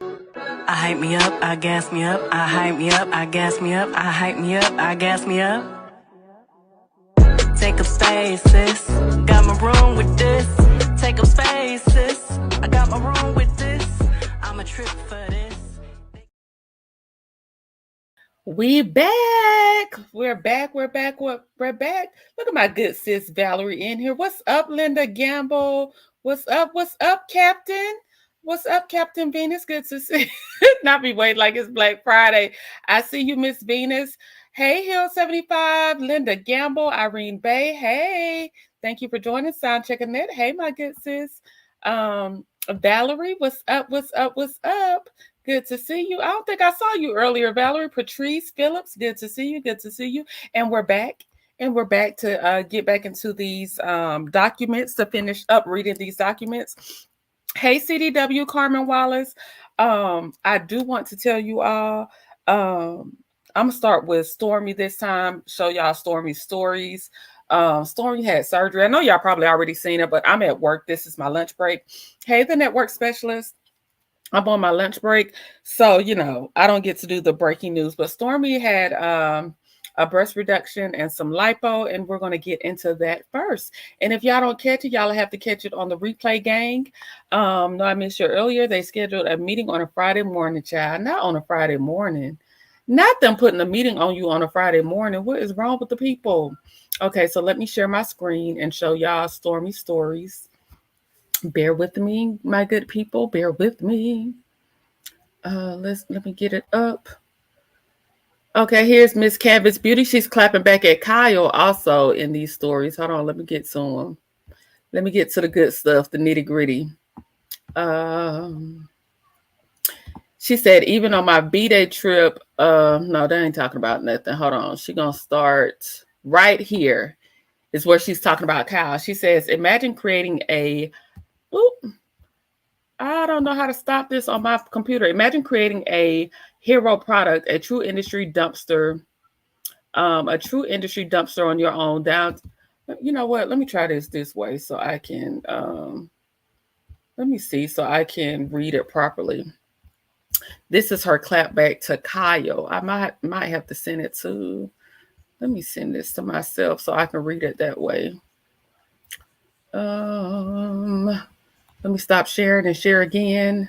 I hype me up, I gas me up, I hype me up, I gas me up, I hype me up, I gas me up. Take up space, sis. Got my room with this. Take up space, sis. I got my room with this. I'm a trip for this. We're back. We're back. Look at my good sis Valerie in here. What's up, Linda Gamble? What's up, Captain? What's up, Captain Venus? Good to see not be waiting like it's Black Friday. I see you, Miss Venus. Hey, Hill 75, Linda Gamble, Irene Bay. Hey, thank you for joining Soundcheck Net. Hey, my good sis. Valerie, what's up? Good to see you. I don't think I saw you earlier, Valerie. Patrice Phillips, good to see you. And we're back. To get back into these documents, to finish up reading these documents. Hey, CDW, Carmen Wallace. I do want to tell you all, I'm going to start with Stormi this time, show y'all Stormi's stories. Stormi had surgery. I know y'all probably already seen it, but I'm at work. This is my lunch break. Hey, the network specialist. I'm on my lunch break. So, I don't get to do the breaking news, but Stormi had a breast reduction and some lipo, and we're going to get into that first. And if y'all don't catch it, y'all have to catch it on the replay, gang. No, I missed you earlier. They scheduled a meeting on a Friday morning, child. Not on a Friday morning. Not them putting a meeting on you on a Friday morning. What is wrong with the people? Okay, so let me share my screen and show y'all Stormi stories. Bear with me, my good people. Bear with me. Let me get it up. Okay, here's Miss Canvas Beauty. She's clapping back at Kyle also in these stories. Hold on, let me get to them. Let me get to the good stuff, the nitty gritty. She said, even on my B-Day trip, no, they ain't talking about nothing. Hold on. She's going to start right here is where she's talking about Kyle. She says, imagine creating I don't know how to stop this on my computer. Imagine creating a hero product, a true industry dumpster on your own down. You know what? Let me try this way so I can, let me see, so I can read it properly. This is her clap back to Kyle. I might have to send it to, let me send this to myself so I can read it that way. Let me stop sharing and share again.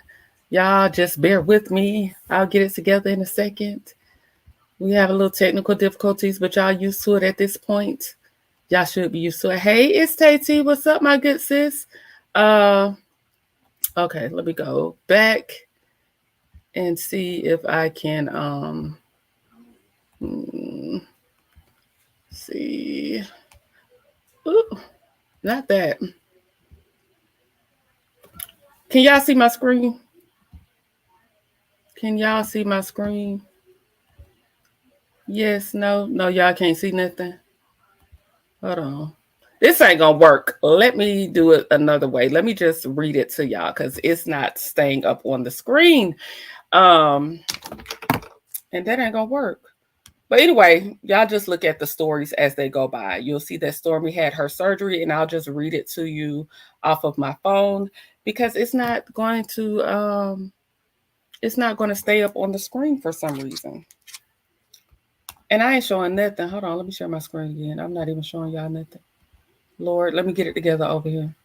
Y'all just bear with me. I'll get it together in a second. We have a little technical difficulties, but y'all used to it at this point. Y'all should be used to it. Hey, it's Tay-T. What's up, my good sis? Okay, let me go back and see if I can see. Ooh, not that. Can y'all see my screen? Yes, no, y'all can't see nothing. Hold on. This ain't gonna work. Let me do it another way. Let me just read it to y'all because it's not staying up on the screen. And that ain't gonna work. But anyway, y'all just look at the stories as they go by. You'll see that Stormi had her surgery, and I'll just read it to you off of my phone because it's not going to stay up on the screen for some reason. And I ain't showing nothing. Hold on, let me share my screen again. I'm not even showing y'all nothing. Lord, let me get it together over here.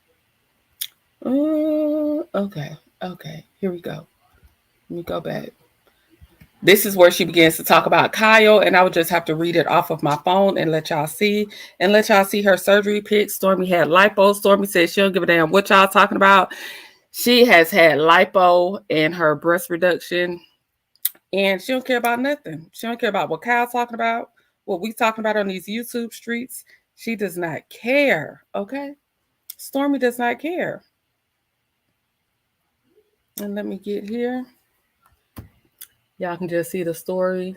Okay. Here we go. Let me go back. This is where she begins to talk about Kyle, and I would just have to read it off of my phone and let y'all see her surgery pics. Stormi had lipo. Stormi said she don't give a damn what y'all talking about. She has had lipo and her breast reduction, and she don't care about nothing. She don't care about what Kyle's talking about, what we talking about on these YouTube streets. She does not care, okay? Stormi does not care. And let me get here. Y'all can just see the story.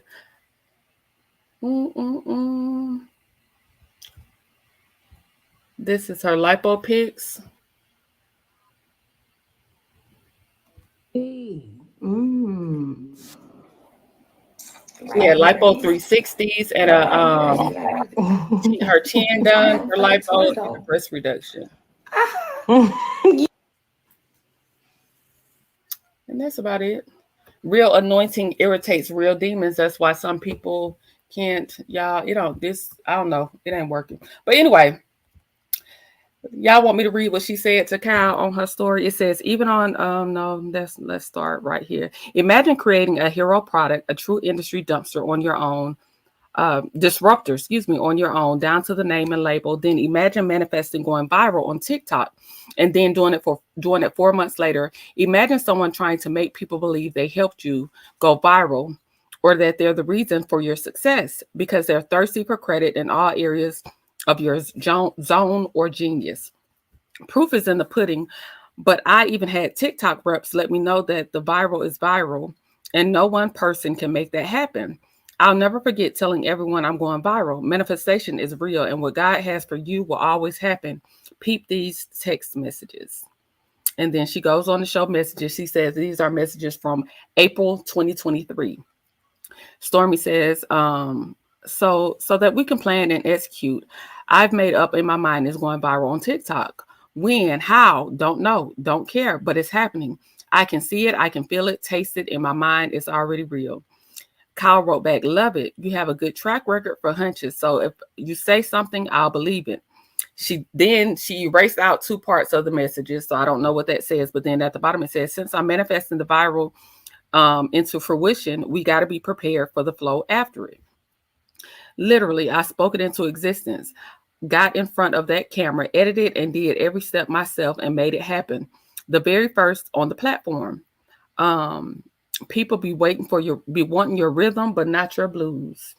This is her lipo pics. She had lipo 360s and her chin done, her lipo, and her breast reduction. And that's about it. Real anointing irritates real demons. That's why some people can't, y'all, this, I don't know, it ain't working. But anyway, y'all want me to read what she said to Kyle on her story? It says, even on, no, let's start right here. Imagine creating a hero product, a true industry dumpster on your own, disruptor, on your own, down to the name and label. Then imagine manifesting going viral on TikTok and then doing it 4 months later. Imagine someone trying to make people believe they helped you go viral or that they're the reason for your success because they're thirsty for credit in all areas of your zone or genius. Proof is in the pudding, but I even had TikTok reps let me know that the viral is viral and no one person can make that happen. I'll never forget telling everyone I'm going viral. Manifestation is real, and what God has for you will always happen. Peep these text messages. And then she goes on to show messages. She says these are messages from April 2023. Stormi says, so that we can plan and execute, I've made up in my mind is going viral on TikTok. When, how, don't know, don't care, but it's happening. I can see it, I can feel it, taste it in my mind. It's already real. Kyle wrote back, love it. You have a good track record for hunches. So if you say something, I'll believe it. She erased out 2 parts of the messages. So I don't know what that says. But then at the bottom, it says, since I'm manifesting the viral into fruition, we got to be prepared for the flow after it. Literally, I spoke it into existence, got in front of that camera, edited and did every step myself and made it happen. The very first on the platform. People be wanting your rhythm, but not your blues.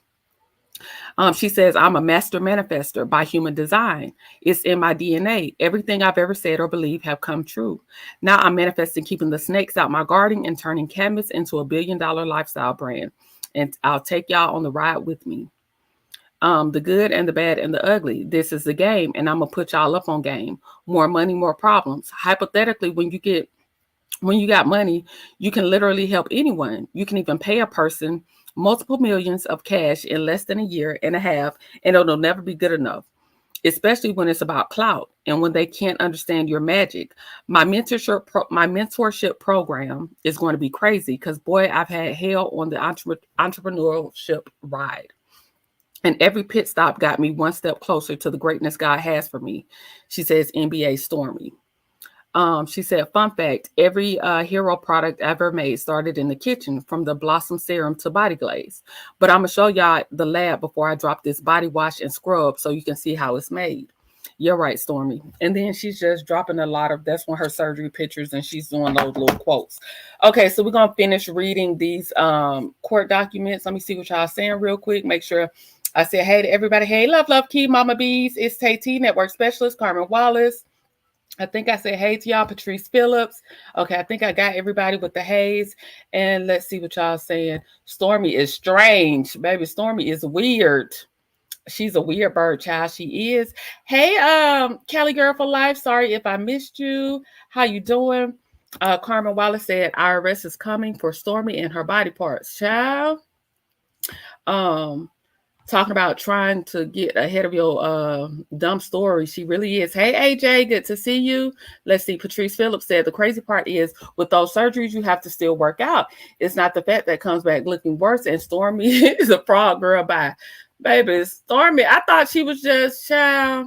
She says, I'm a master manifester by human design. It's in my DNA. Everything I've ever said or believed have come true. Now I'm manifesting keeping the snakes out my garden and turning canvas into a $1 billion lifestyle brand. And I'll take y'all on the ride with me. The good and the bad and the ugly. This is the game, and I'm going to put y'all up on game. More money, more problems. Hypothetically, when you got money, you can literally help anyone. You can even pay a person multiple millions of cash in less than a year and a half, and it'll never be good enough, especially when it's about clout and when they can't understand your magic. My mentorship program is going to be crazy because, boy, I've had hell on the entrepreneurship ride. And every pit stop got me one step closer to the greatness God has for me. She says, NBA Stormi. She said, fun fact, every hero product I ever made started in the kitchen, from the Blossom Serum to body glaze. But I'm going to show y'all the lab before I drop this body wash and scrub so you can see how it's made. You're right, Stormi. And then she's just dropping that's one of her surgery pictures, and she's doing those little quotes. Okay, so we're going to finish reading these court documents. Let me see what y'all saying real quick. Make sure I said hey to everybody. Hey, love, Key, Mama Bees. It's Tay T, Network Specialist, Carmen Wallace. I think I said hey to y'all, Patrice Phillips. Okay, I think I got everybody with the haze. And let's see what y'all saying. Stormi is strange. Baby, Stormi is weird. She's a weird bird, child. She is. Hey, Cali Girl for Life. Sorry if I missed you. How you doing? Carmen Wallace said IRS is coming for Stormi and her body parts. Child. Talking about trying to get ahead of your dumb story. She really is. Hey, AJ, good to see you. Let's see. Patrice Phillips said, the crazy part is with those surgeries, you have to still work out. It's not the fat that comes back looking worse. And Stormi is a frog girl. Bye. Baby, Stormi, I thought she was just, I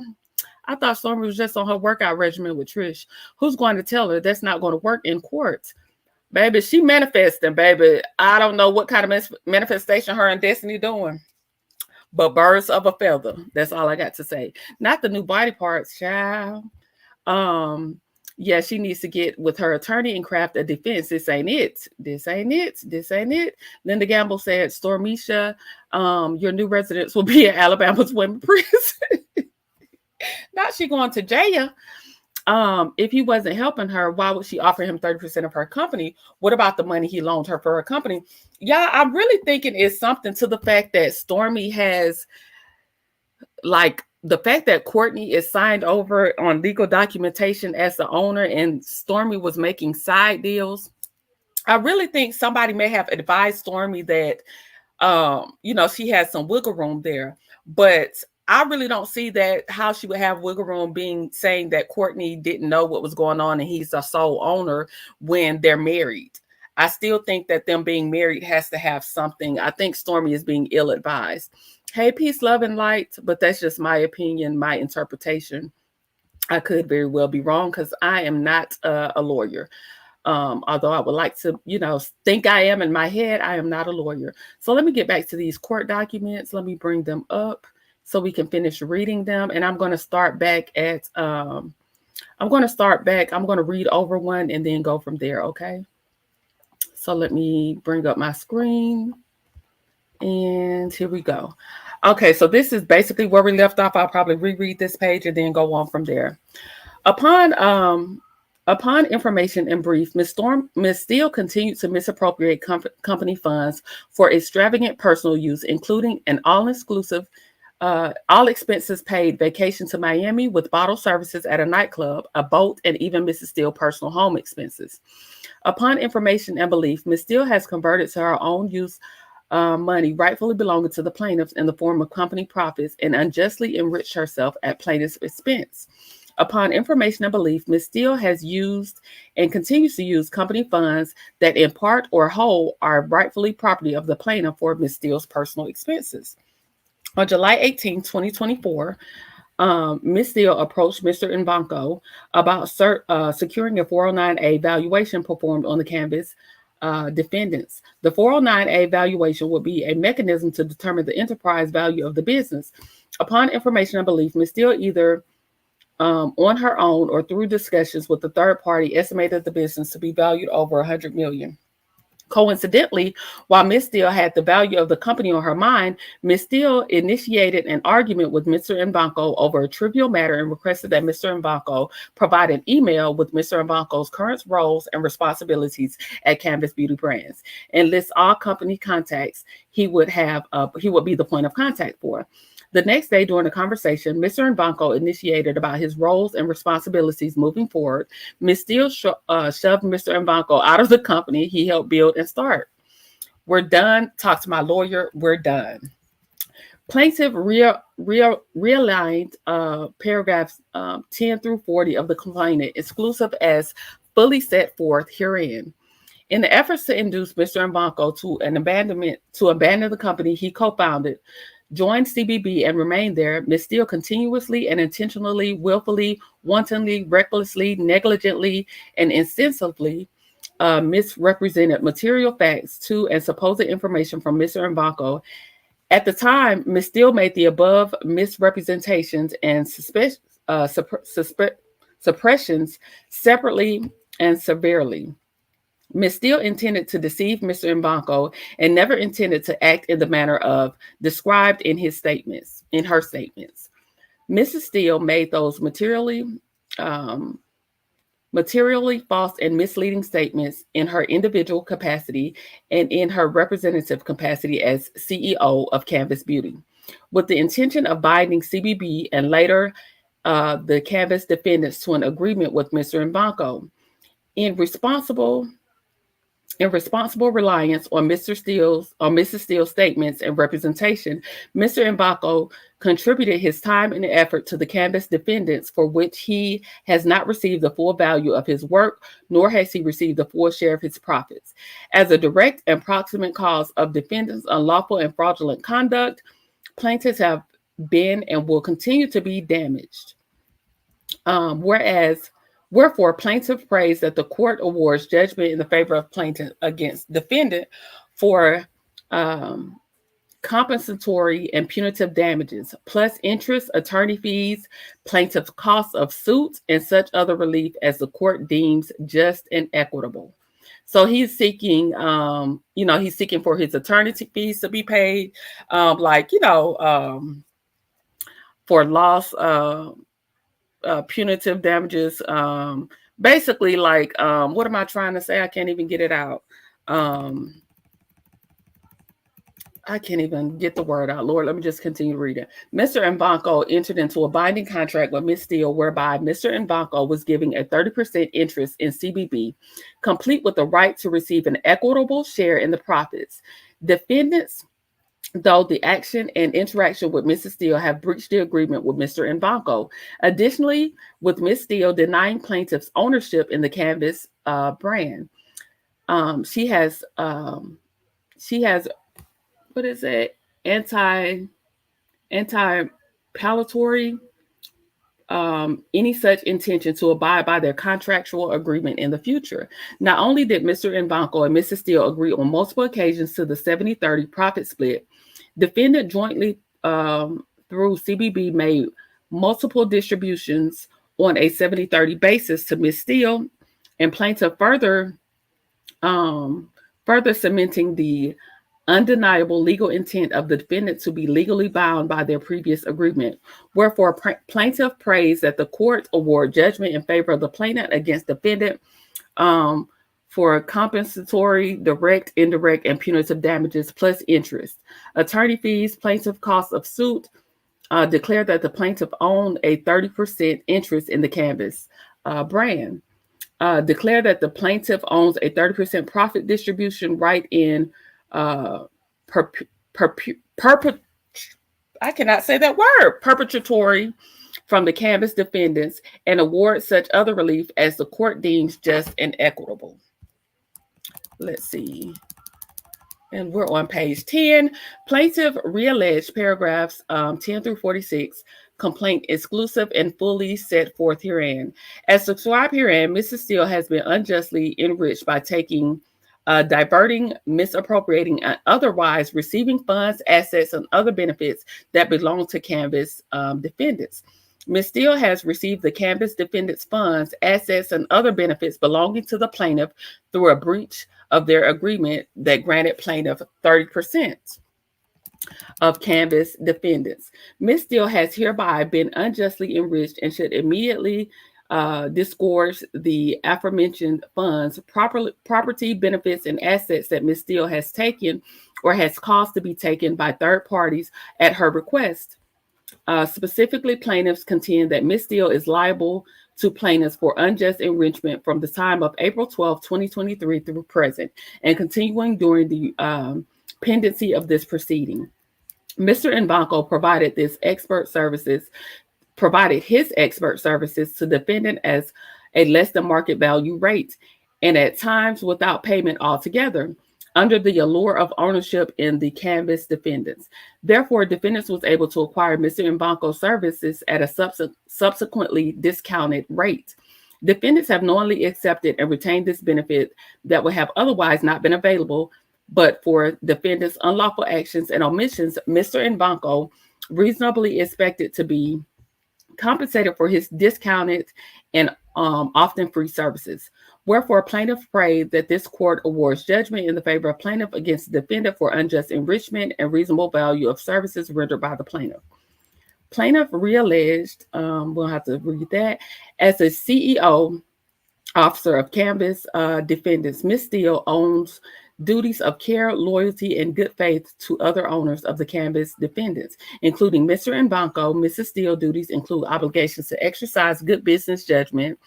thought Stormi was just on her workout regimen with Trish. Who's going to tell her that's not going to work in court? Baby, she manifesting, baby. I don't know what kind of manifestation her and Destiny doing. But birds of a feather. That's all I got to say. Not the new body parts, child. Yeah, she needs to get with her attorney and craft a defense. This ain't it. This ain't it. This ain't it. Linda Gamble said, Stormisha, your new residence will be at Alabama's women's prison. Now she going to jail. If he wasn't helping her, why would she offer him 30% of her company? What about the money he loaned her for her company? Yeah, I'm really thinking it's something to the fact that Stormi has, like, the fact that Courtney is signed over on legal documentation as the owner and Stormi was making side deals. I really think somebody may have advised Stormi that, she has some wiggle room there, but I really don't see that how she would have wiggle room saying that Courtney didn't know what was going on and he's a sole owner when they're married. I still think that them being married has to have something. I think Stormi is being ill-advised. Hey, peace, love, and light, but that's just my opinion, my interpretation. I could very well be wrong because I am not a lawyer. Although I would like to, think I am in my head, I am not a lawyer. So let me get back to these court documents. Let me bring them up so we can finish reading them. And I'm going to start back at, I'm going to read over one and then go from there, okay? So let me bring up my screen. And here we go. Okay, so this is basically where we left off. I'll probably reread this page and then go on from there. Upon information and brief, Ms. Steele continued to misappropriate company funds for extravagant personal use, including an all-exclusive, all expenses paid vacation to Miami with bottle services at a nightclub, a boat, and even Mrs. Steele's personal home expenses. Upon information and belief, Ms. Steele has converted to her own use money rightfully belonging to the plaintiffs in the form of company profits and unjustly enriched herself at plaintiff's expense. Upon information and belief, Ms. Steele has used and continues to use company funds that in part or whole are rightfully property of the plaintiff for Ms. Steele's personal expenses. On July 18, 2024, Ms. Steele approached Mr. Nvanko about securing a 409A valuation performed on the canvas defendants. The 409A valuation would be a mechanism to determine the enterprise value of the business. Upon information and belief, Ms. Steele either on her own or through discussions with the third party estimated the business to be valued over $100 million. Coincidentally, while Ms. Steele had the value of the company on her mind, Ms. Steele initiated an argument with Mr. Nvanko over a trivial matter and requested that Mr. Nvanko provide an email with Mr. Nvanko's current roles and responsibilities at Canvas Beauty Brands and list all company contacts he would be the point of contact for. The next day during the conversation, Mr. Nvanko initiated about his roles and responsibilities moving forward. Ms. Steele shoved Mr. Nvanko out of the company he helped build and start. We're done. Talk to my lawyer. We're done. Plaintiff realigned paragraphs 10 through 40 of the complaint, exclusive as fully set forth herein. In the efforts to induce Mr. Nvanko to abandon the company he co-founded, joined CBB and remained there, Ms. Steele continuously and intentionally, willfully, wantonly, recklessly, negligently, and insensibly misrepresented material facts to and supposed information from Mr. Nvanko. At the time, Ms. Steele made the above misrepresentations and suppressions separately and severely. Ms. Steele intended to deceive Mr. Nvanko and never intended to act in the manner of described in her statements. Mrs. Steele made those materially false and misleading statements in her individual capacity and in her representative capacity as CEO of Canvas Beauty, with the intention of binding CBB and later the Canvas defendants to an agreement with Mr. Nvanko. In responsible reliance on Mrs. Steele's statements and representation, Mr. Nvanko contributed his time and effort to the Canvas defendants, for which he has not received the full value of his work, nor has he received the full share of his profits. As a direct and proximate cause of defendants' unlawful and fraudulent conduct, plaintiffs have been and will continue to be damaged. Wherefore, plaintiff prays that the court awards judgment in the favor of plaintiff against defendant for compensatory and punitive damages, plus interest, attorney fees, plaintiff's costs of suit, and such other relief as the court deems just and equitable. So he's seeking, he's seeking for his attorney fees to be paid, for loss, punitive damages, basically what am I trying to say? I can't even get it out. I can't even get the word out. Lord, let me just continue reading. Mr. Nvanko entered into a binding contract with Ms. Steele, whereby Mr. Nvanko was giving a 30% interest in CBB, complete with the right to receive an equitable share in the profits. Defendants, though the action and interaction with Mrs. Steele, have breached the agreement with Mr. Nvanko. Additionally, with Ms. Steele denying plaintiffs ownership in the Canvas brand. She has what is it? Anti-palatory any such intention to abide by their contractual agreement in the future. Not only did Mr. Nvanko and Mrs. Steele agree on multiple occasions to the 70-30 profit split, defendant jointly through CBB made multiple distributions on a 70-30 basis to Ms. Steele, and plaintiff further cementing the undeniable legal intent of the defendant to be legally bound by their previous agreement. Wherefore, plaintiff prays that the court award judgment in favor of the plaintiff against defendant for compensatory, direct, indirect, and punitive damages plus interest. Attorney fees, plaintiff costs of suit, declare that the plaintiff owned a 30% interest in the Canvas brand. Declare that the plaintiff owns a 30% profit distribution right in I cannot say that word, perpetuatory from the Canvas defendants, and award such other relief as the court deems just and equitable. Let's see. And we're on page 10. Plaintiff realleged paragraphs 10 through 46, complaint exclusive and fully set forth herein. As described herein, Mrs. Steele has been unjustly enriched by taking, diverting, misappropriating, and otherwise receiving funds, assets, and other benefits that belong to Canvas defendants. Ms. Steele has received the Canvas defendants' funds, assets, and other benefits belonging to the plaintiff through a breach of their agreement that granted plaintiff 30% of Canvas defendants. Ms. Steele has hereby been unjustly enriched and should immediately disgorge the aforementioned funds, property, benefits, and assets that Ms. Steele has taken or has caused to be taken by third parties at her request. Specifically, plaintiffs contend that Ms. Steele is liable to plaintiffs for unjust enrichment from the time of April 12, 2023 through present, and continuing during the pendency of this proceeding. Mr. Nvanko provided his expert services to defendant as a less than market value rate, and at times without payment altogether, under the allure of ownership in the Canvas defendants. Therefore, defendants was able to acquire Mr. Nvanko's services at a subsequently discounted rate. Defendants have knowingly accepted and retained this benefit that would have otherwise not been available, but for defendants' unlawful actions and omissions, Mr. Nvanko reasonably expected to be compensated for his discounted and often free services. Wherefore, plaintiff prayed that this court awards judgment in the favor of plaintiff against the defendant for unjust enrichment and reasonable value of services rendered by the plaintiff. Plaintiff realleged, we'll have to read that, as a CEO officer of Canvas defendants, Ms. Steele owns duties of care, loyalty, and good faith to other owners of the Canvas defendants, including Mr. Nvanko. Mrs. Steele duties include obligations to exercise good business judgment,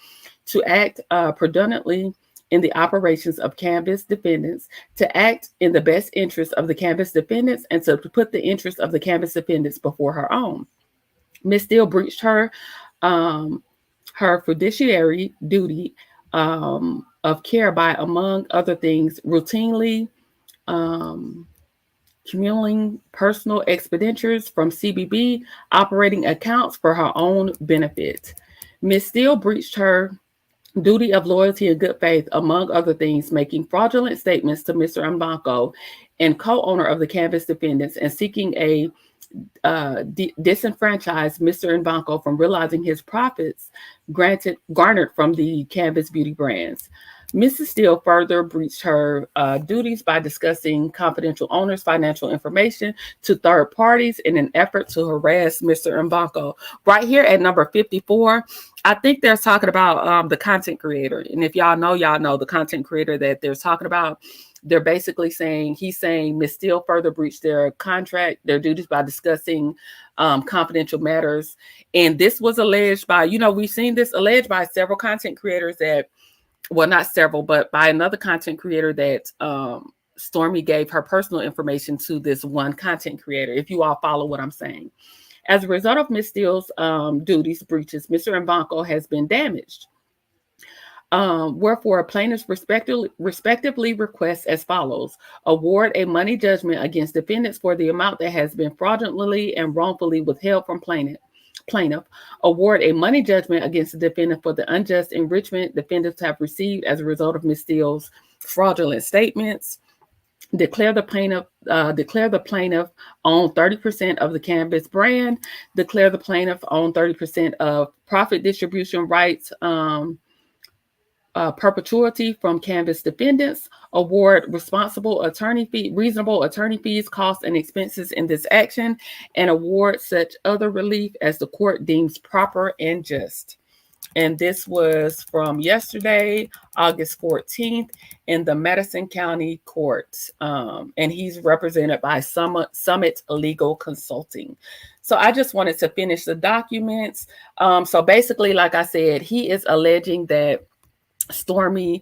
to act predominantly in the operations of Canvas defendants, to act in the best interest of the Canvas defendants, and to put the interest of the Canvas defendants before her own. Ms. Steele breached her fiduciary duty of care by, among other things, routinely cumulating personal expenditures from CBB operating accounts for her own benefit. Ms. Steele breached her duty of loyalty and good faith, among other things, making fraudulent statements to Mr. Nvanko and co-owner of the Canvas defendants, and seeking a disenfranchise Mr. Nvanko from realizing his profits garnered from the Canvas beauty brands. Mrs. Steele further breached her duties by discussing confidential owners' financial information to third parties in an effort to harass Mr. Nvanko. Right here at number 54, I think they're talking about the content creator. And if y'all know the content creator that they're talking about. They're basically saying, he's saying Ms. Steele further breached their their duties by discussing confidential matters. And this was alleged by, we've seen this alleged by several content creators that, well, not several, but by another content creator that Stormi gave her personal information to this one content creator, if you all follow what I'm saying. As a result of Ms. Steele's duties breaches, Mr. Nvanko has been damaged. Wherefore, plaintiffs respectively request as follows: award a money judgment against defendants for the amount that has been fraudulently and wrongfully withheld from plaintiff. Award a money judgment against the defendant for the unjust enrichment defendants have received as a result of Ms. Steele's fraudulent statements. Declare the plaintiff own 30% of the cannabis brand. Declare the plaintiff own 30% of profit distribution rights perpetuity from cannabis defendants. Award reasonable attorney fees, costs, and expenses in this action, and award such other relief as the court deems proper and just. And this was from yesterday, August 14th, in the Madison County Court. And he's represented by Summit Legal Consulting. So I just wanted to finish the documents. So basically, like I said, he is alleging that Stormi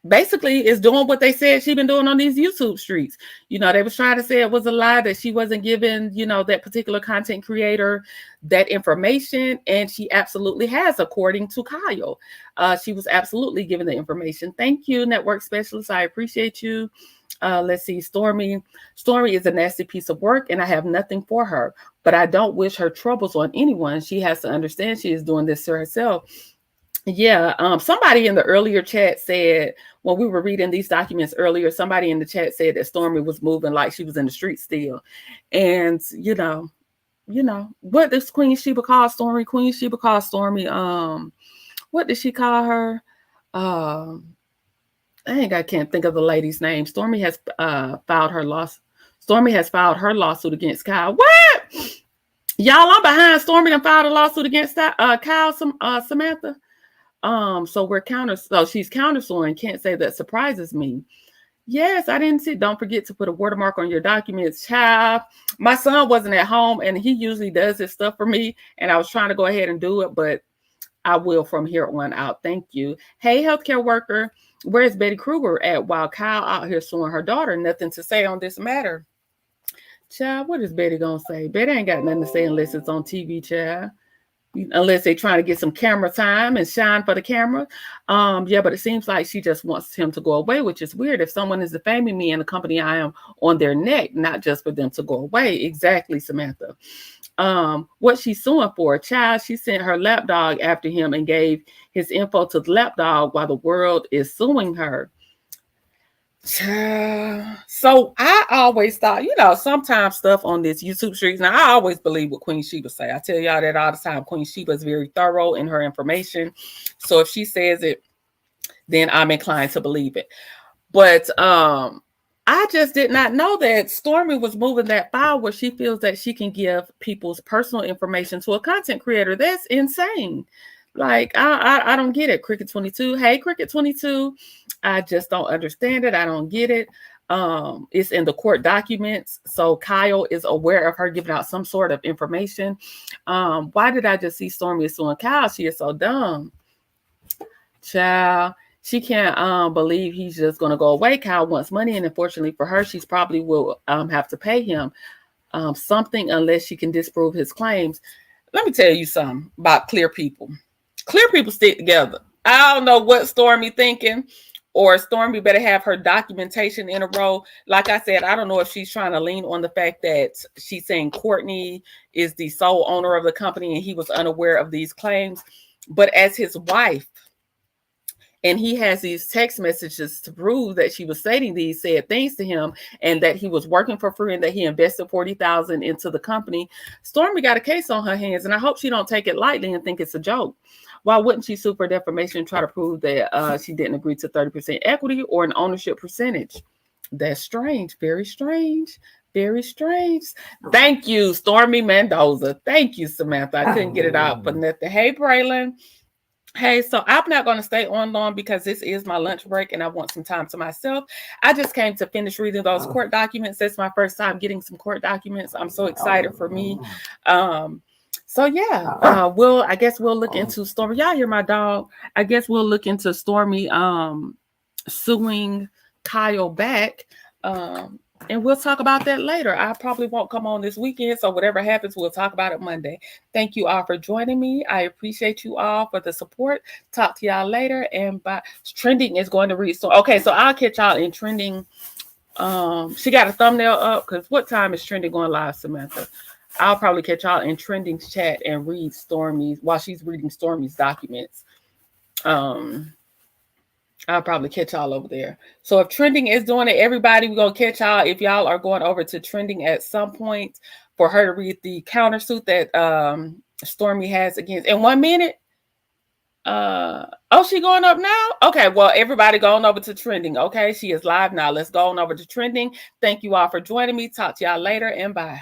basically is doing what they said she's been doing on these YouTube streets. They was trying to say it was a lie, that she wasn't giving, that particular content creator that information. And she absolutely has, according to Kyle. She was absolutely given the information. Thank you, network specialist. I appreciate you. Let's see. Stormi is a nasty piece of work, and I have nothing for her, but I don't wish her troubles on anyone. She has to understand she is doing this to herself. Yeah, somebody in the earlier chat said, when we were reading these documents earlier, somebody in the chat said that Stormi was moving like she was in the street still. And, what does Queen Sheba call Stormi? Queen Sheba calls Stormi, what did she call her? I can't think of the lady's name. Stormi has filed her lawsuit against Kyle. What? Y'all, I'm behind. Stormi done filed a lawsuit against Kyle, Samantha. So she's countersuing. Can't say that surprises me. Yes, I didn't see. Don't forget to put a watermark on your documents, child. My son wasn't at home, and he usually does this stuff for me. And I was trying to go ahead and do it, but I will from here on out. Thank you. Hey, healthcare worker, where's Betty Kruger at while Kyle out here suing her daughter? Nothing to say on this matter. Child, what is Betty gonna say? Betty ain't got nothing to say unless it's on TV, child. Unless they're trying to get some camera time and shine for the camera. Yeah, but it seems like she just wants him to go away, which is weird. If someone is defaming me and the company I am on their neck, not just for them to go away. Exactly, Samantha. What she's suing for, child, she sent her lapdog after him and gave his info to the lapdog while the world is suing her. So I always thought, sometimes stuff on this YouTube streets. Now, I always believe what Queen Sheba say. I tell y'all that all the time. Queen Sheba is very thorough in her information. So if she says it, then I'm inclined to believe it. But I just did not know that Stormi was moving that file where she feels that she can give people's personal information to a content creator. That's insane. Like, I don't get it. Cricket 22. Hey, Cricket 22. I just don't understand it. I don't get it. It's in the court documents. So Kyle is aware of her giving out some sort of information. Why did I just see Stormi suing Kyle? She is so dumb. Child, she can't believe he's just going to go away. Kyle wants money. And unfortunately for her, she's probably will have to pay him something unless she can disprove his claims. Let me tell you something about clear people. Clear people stick together. I don't know what Stormi thinking, or Stormi better have her documentation in a row. Like I said, I don't know if she's trying to lean on the fact that she's saying Courtney is the sole owner of the company and he was unaware of these claims. But as his wife, and he has these text messages to prove that she was saying these said things to him and that he was working for free and that he invested $40,000 into the company. Stormi got a case on her hands, and I hope she don't take it lightly and think it's a joke. Why wouldn't she sue for defamation and try to prove that she didn't agree to 30% equity or an ownership percentage? That's strange. Very strange. Very strange. Thank you, Stormi Mendoza. Thank you, Samantha. I couldn't get it out for nothing. Hey, Braylon. Hey, so I'm not going to stay on long because this is my lunch break and I want some time to myself. I just came to finish reading those court documents. That's my first time getting some court documents. I'm so excited for me. So yeah, I guess we'll look into Stormi. Y'all hear my dog? I guess we'll look into Stormi suing Kyle back. And we'll talk about that later. I probably won't come on this weekend, so whatever happens, we'll talk about it Monday. Thank you all for joining me. I appreciate you all for the support. Talk to y'all later. And by trending is going to read. So okay, so I'll catch y'all in trending. She got a thumbnail up because what time is trending going live, Samantha? I'll probably catch y'all in trending's chat and read Stormi's while she's reading Stormi's documents. I'll probably catch y'all over there. So if trending is doing it, everybody, we're gonna catch y'all. If y'all are going over to trending at some point for her to read the countersuit that Stormi has against in 1 minute. Oh, she going up now? Okay, well, everybody going over to trending. Okay, she is live now. Let's go on over to trending. Thank you all for joining me. Talk to y'all later and bye.